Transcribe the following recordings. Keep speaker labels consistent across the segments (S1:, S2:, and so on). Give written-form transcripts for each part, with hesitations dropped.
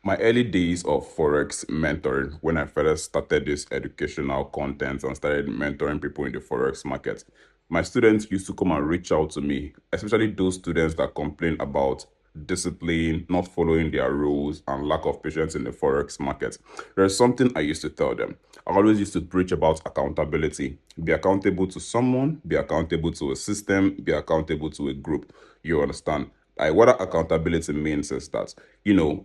S1: My early days of Forex mentoring, when I first started this educational content and started mentoring people in the Forex market, my students used to come and reach out to me, especially those students that complain about discipline, not following their rules, and lack of patience in the Forex market. There's something I used to tell them. I always used to preach about accountability. Be accountable to someone, be accountable to a system, be accountable to a group. You understand? What accountability means is that,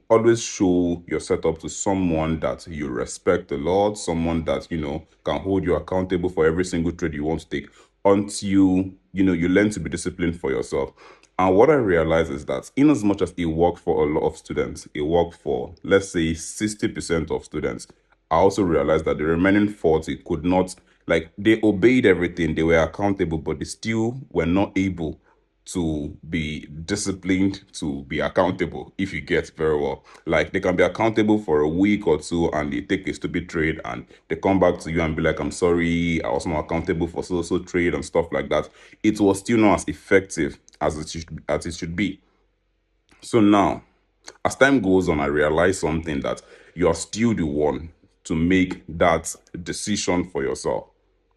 S1: always show your setup to someone that you respect a lot, someone that, can hold you accountable for every single trade you want to take until, you learn to be disciplined for yourself. And what I realize is that in as much as it worked for a lot of students, it worked for, let's say, 60% of students, I also realized that the remaining 40 could not, like, they obeyed everything, they were accountable, but they still were not able to be disciplined, to be accountable, if you get very well. Like, they can be accountable for a week or two and they take a stupid trade and they come back to you and be like, I'm sorry, I was not accountable for so trade and stuff like that. It was still not as effective as it should be. So now, as time goes on, I realize something, that you are still the one to make that decision for yourself.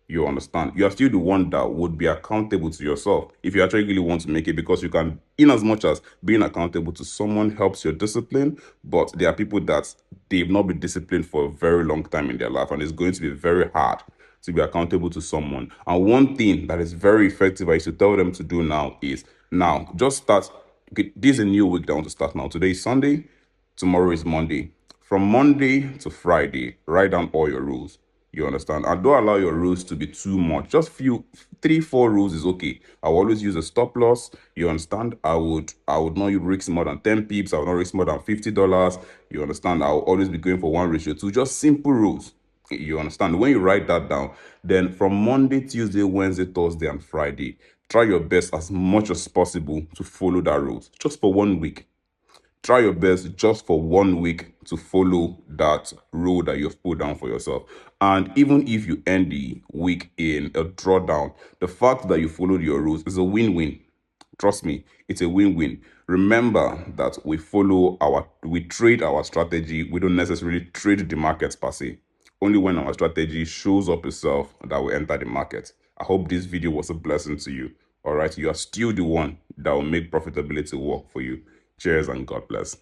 S1: You understand? You are still the one that would be accountable to yourself if you actually really want to make it, because you can, in as much as being accountable to someone helps your discipline, but there are people that they've not been disciplined for a very long time in their life, and it's going to be very hard to be accountable to someone. And one thing that is very effective I used to tell them to do now is, now just start. Okay, this is a new week that I want to start now. Today is Sunday, tomorrow is Monday. From Monday to Friday, write down all your rules. You understand? And don't allow your rules to be too much. Just few, 3, 4 rules is okay. I will always use a stop loss. You understand? I would not risk more than 10 pips. I will not risk more than $50. You understand? I will always be going for 1:2. Just simple rules. You understand? When you write that down, then from Monday, Tuesday, Wednesday, Thursday, and Friday, try your best as much as possible to follow that rules. Just for 1 week. Try your best just for 1 week to follow that rule that you've put down for yourself. And even if you end the week in a drawdown, the fact that you followed your rules is a win-win. Trust me, it's a win-win. Remember that we trade our strategy. We don't necessarily trade the markets per se. Only when our strategy shows up itself that we enter the market. I hope this video was a blessing to you. All right, you are still the one that will make profitability work for you. Cheers and God bless.